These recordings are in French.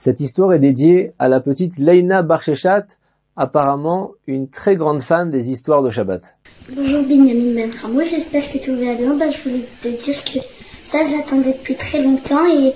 Cette histoire est dédiée à la petite Leïna Barchechat, apparemment une très grande fan des histoires de Shabbat. Bonjour Benjamin Ben Ramou, j'espère que tout va bien. Je voulais te dire que ça je l'attendais depuis très longtemps et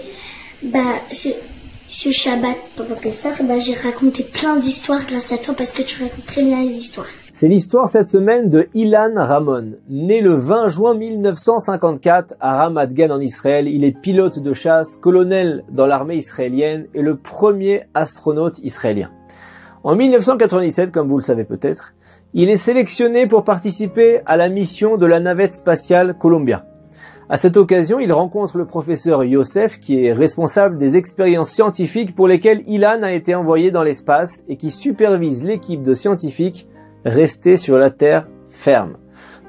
ce Shabbat pendant Pessah, j'ai raconté plein d'histoires grâce à toi parce que tu racontes très bien les histoires. C'est l'histoire cette semaine de Ilan Ramon. Né le 20 juin 1954 à Ramat Gan en Israël, il est pilote de chasse, colonel dans l'armée israélienne et le premier astronaute israélien. En 1997, comme vous le savez peut-être, il est sélectionné pour participer à la mission de la navette spatiale Columbia. À cette occasion, il rencontre le professeur Yosef, qui est responsable des expériences scientifiques pour lesquelles Ilan a été envoyé dans l'espace et qui supervise l'équipe de scientifiques restée sur la Terre ferme.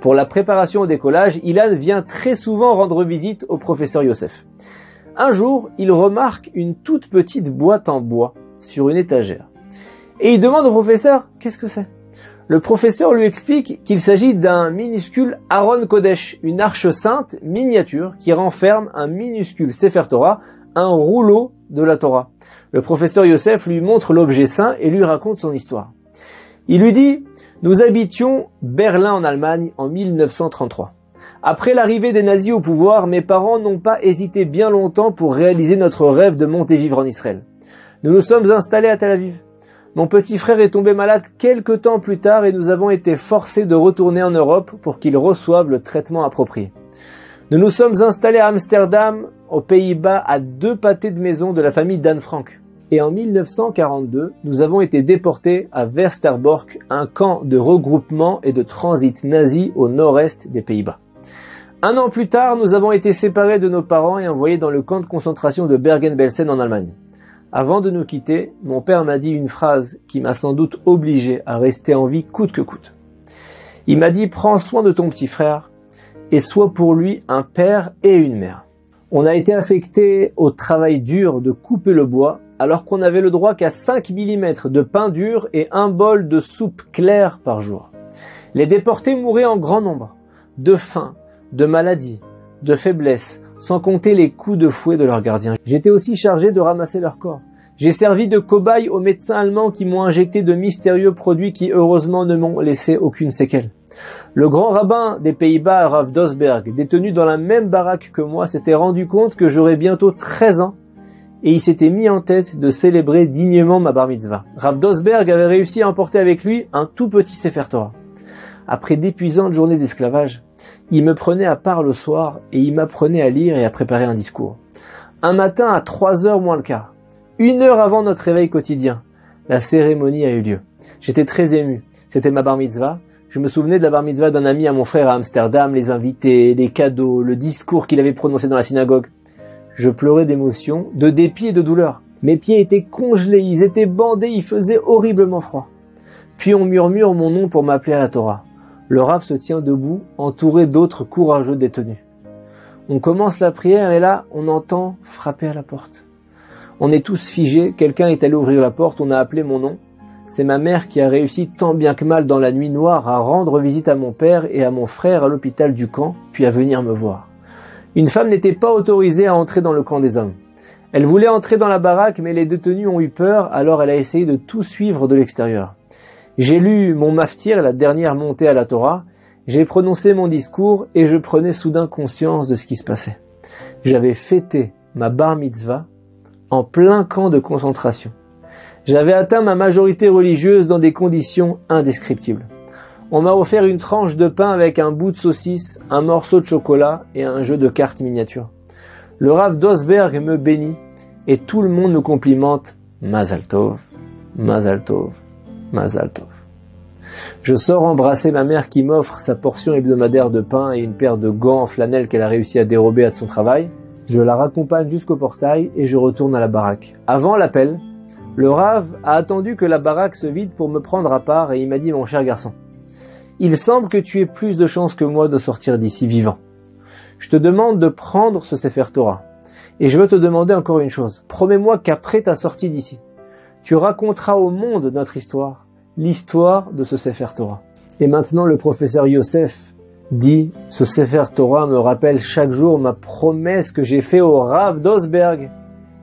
Pour la préparation au décollage, Ilan vient très souvent rendre visite au professeur Yosef. Un jour, il remarque une toute petite boîte en bois sur une étagère. Et il demande au professeur « Qu'est-ce que c'est ?» Le professeur lui explique qu'il s'agit d'un minuscule Aron Kodesh, une arche sainte miniature qui renferme un minuscule Sefer Torah, un rouleau de la Torah. Le professeur Yosef lui montre l'objet saint et lui raconte son histoire. Il lui dit « Nous habitions Berlin en Allemagne en 1933. Après l'arrivée des nazis au pouvoir, mes parents n'ont pas hésité bien longtemps pour réaliser notre rêve de monter vivre en Israël. Nous nous sommes installés à Tel Aviv. Mon petit frère est tombé malade quelques temps plus tard et nous avons été forcés de retourner en Europe pour qu'il reçoive le traitement approprié. Nous nous sommes installés à Amsterdam, aux Pays-Bas, à 2 pâtés de maison de la famille d'Anne Frank. Et en 1942, nous avons été déportés à Westerbork, un camp de regroupement et de transit nazi au nord-est des Pays-Bas. Un an plus tard, nous avons été séparés de nos parents et envoyés dans le camp de concentration de Bergen-Belsen en Allemagne. Avant de nous quitter, mon père m'a dit une phrase qui m'a sans doute obligé à rester en vie coûte que coûte. Il m'a dit « Prends soin de ton petit frère et sois pour lui un père et une mère ». On a été affecté au travail dur de couper le bois alors qu'on n'avait le droit qu'à 5 mm de pain dur et un bol de soupe claire par jour. Les déportés mouraient en grand nombre, de faim, de maladie, de faiblesse, sans compter les coups de fouet de leurs gardiens. J'étais aussi chargé de ramasser leurs corps. J'ai servi de cobaye aux médecins allemands qui m'ont injecté de mystérieux produits qui heureusement ne m'ont laissé aucune séquelle. Le grand rabbin des Pays-Bas, Rav Dosberg, détenu dans la même baraque que moi, s'était rendu compte que j'aurais bientôt 13 ans et il s'était mis en tête de célébrer dignement ma bar mitzvah. Rav Dosberg avait réussi à emporter avec lui un tout petit Sefer Torah. Après d'épuisantes journées d'esclavage, il me prenait à part le soir et il m'apprenait à lire et à préparer un discours. Un matin à 3h moins le quart, 1 heure avant notre réveil quotidien, la cérémonie a eu lieu. J'étais très ému. C'était ma bar mitzvah. Je me souvenais de la bar mitzvah d'un ami à mon frère à Amsterdam, les invités, les cadeaux, le discours qu'il avait prononcé dans la synagogue. Je pleurais d'émotion, de dépit et de douleur. Mes pieds étaient congelés, ils étaient bandés, il faisait horriblement froid. Puis on murmure mon nom pour m'appeler à la Torah. Le Rav se tient debout, entouré d'autres courageux détenus. On commence la prière et là, on entend frapper à la porte. On est tous figés, quelqu'un est allé ouvrir la porte, on a appelé mon nom. C'est ma mère qui a réussi tant bien que mal dans la nuit noire à rendre visite à mon père et à mon frère à l'hôpital du camp, puis à venir me voir. Une femme n'était pas autorisée à entrer dans le camp des hommes. Elle voulait entrer dans la baraque, mais les détenus ont eu peur, alors elle a essayé de tout suivre de l'extérieur. J'ai lu mon maftir, la dernière montée à la Torah, j'ai prononcé mon discours et je prenais soudain conscience de ce qui se passait. J'avais fêté ma bar mitzvah en plein camp de concentration. J'avais atteint ma majorité religieuse dans des conditions indescriptibles. On m'a offert une tranche de pain avec un bout de saucisse, un morceau de chocolat et un jeu de cartes miniatures. Le Rav Dosberg me bénit et tout le monde me complimente « Mazal Tov, Mazal Tov, Mazal Tov ». Je sors embrasser ma mère qui m'offre sa portion hebdomadaire de pain et une paire de gants en flanelle qu'elle a réussi à dérober à son travail. Je la raccompagne jusqu'au portail et je retourne à la baraque. Avant l'appel, le Rav a attendu que la baraque se vide pour me prendre à part et il m'a dit « Mon cher garçon, il semble que tu aies plus de chances que moi de sortir d'ici vivant. Je te demande de prendre ce Sefer Torah. Et je veux te demander encore une chose. Promets-moi qu'après ta sortie d'ici, tu raconteras au monde notre histoire, l'histoire de ce Sefer Torah. » Et maintenant, le professeur Yosef dit « Ce Sefer Torah me rappelle chaque jour ma promesse que j'ai faite au Rav Dosberg.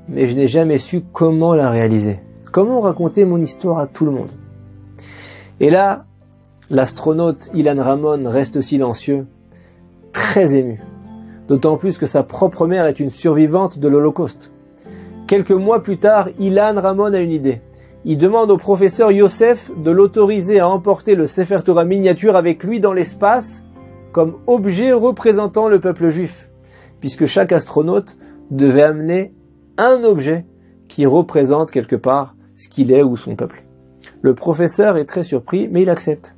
mais je n'ai jamais su comment la réaliser. Comment raconter mon histoire à tout le monde? Et là, l'astronaute Ilan Ramon reste silencieux, très ému. D'autant plus que sa propre mère est une survivante de l'Holocauste. Quelques mois plus tard, Ilan Ramon a une idée. Il demande au professeur Yosef de l'autoriser à emporter le Sefer Torah miniature avec lui dans l'espace comme objet représentant le peuple juif, puisque chaque astronaute devait amener un objet qui représente quelque part ce qu'il est ou son peuple. Le professeur est très surpris, mais il accepte.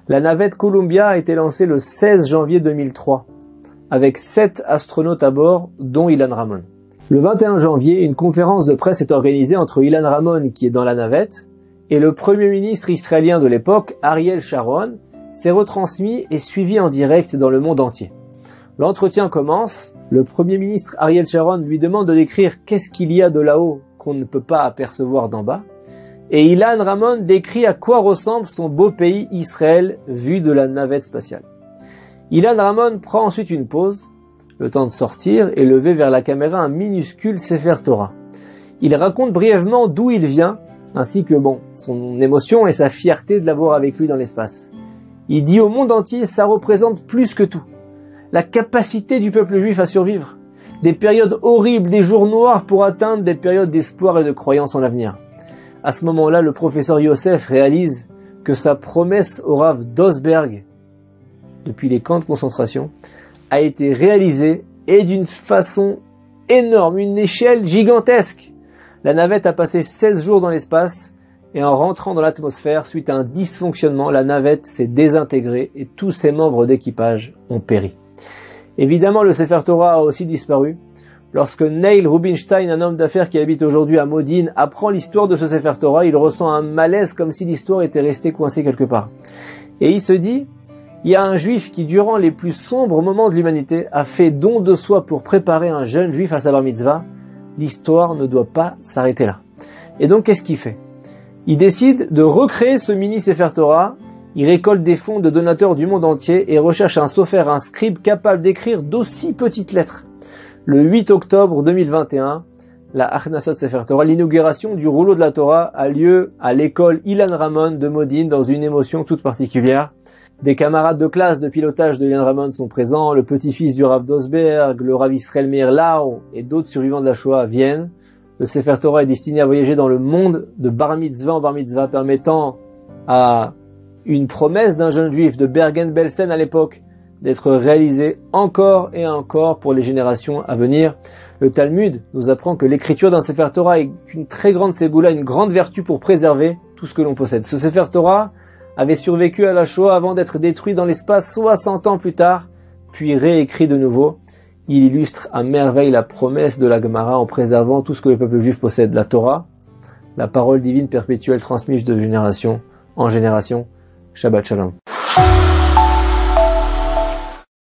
La navette Columbia a été lancée le 16 janvier 2003, avec 7 astronautes à bord, dont Ilan Ramon. Le 21 janvier, une conférence de presse est organisée entre Ilan Ramon, qui est dans la navette, et le premier ministre israélien de l'époque, Ariel Sharon, s'est retransmis et suivi en direct dans le monde entier. L'entretien commence, le premier ministre Ariel Sharon lui demande de décrire qu'est-ce qu'il y a de là-haut qu'on ne peut pas apercevoir d'en bas, et Ilan Ramon décrit à quoi ressemble son beau pays Israël vu de la navette spatiale. Ilan Ramon prend ensuite une pause, le temps de sortir et lever vers la caméra un minuscule Sefer Torah. Il raconte brièvement d'où il vient, ainsi que son émotion et sa fierté de l'avoir avec lui dans l'espace. Il dit au monde entier, ça représente plus que tout. La capacité du peuple juif à survivre. Des périodes horribles, des jours noirs pour atteindre des périodes d'espoir et de croyance en l'avenir. À ce moment-là, le professeur Yosef réalise que sa promesse au Rav Dosberg, depuis les camps de concentration, a été réalisée et d'une façon énorme, une échelle gigantesque. La navette a passé 16 jours dans l'espace et en rentrant dans l'atmosphère, suite à un dysfonctionnement, la navette s'est désintégrée et tous ses membres d'équipage ont péri. Évidemment, le Sefer Torah a aussi disparu. Lorsque Neil Rubinstein, un homme d'affaires qui habite aujourd'hui à Modine, apprend l'histoire de ce Sefer Torah, il ressent un malaise comme si l'histoire était restée coincée quelque part. Et il se dit, il y a un juif qui, durant les plus sombres moments de l'humanité, a fait don de soi pour préparer un jeune juif à sa bar mitzvah. L'histoire ne doit pas s'arrêter là. Et donc, qu'est-ce qu'il fait? Il décide de recréer ce mini Sefer Torah. Il récolte des fonds de donateurs du monde entier et recherche un sofer, un scribe capable d'écrire d'aussi petites lettres. Le 8 octobre 2021, la Achnasat Sefer Torah, l'inauguration du rouleau de la Torah, a lieu à l'école Ilan Ramon de Modine dans une émotion toute particulière. Des camarades de classe de pilotage de Ilan Ramon sont présents, le petit-fils du Rav Dosberg, le Rav Israël Meir Lau et d'autres survivants de la Shoah viennent. Le Sefer Torah est destiné à voyager dans le monde de bar mitzvah en bar mitzvah, permettant à une promesse d'un jeune juif de Bergen-Belsen à l'époque d'être réalisée encore et encore pour les générations à venir. Le Talmud nous apprend que l'écriture d'un Sefer Torah est une très grande ségoula, une grande vertu pour préserver tout ce que l'on possède. Ce Sefer Torah avait survécu à la Shoah avant d'être détruit dans l'espace 60 ans plus tard, puis réécrit de nouveau. Il illustre à merveille la promesse de la Gemara en préservant tout ce que le peuple juif possède, la Torah, la parole divine perpétuelle transmise de génération en génération. Shabbat Shalom.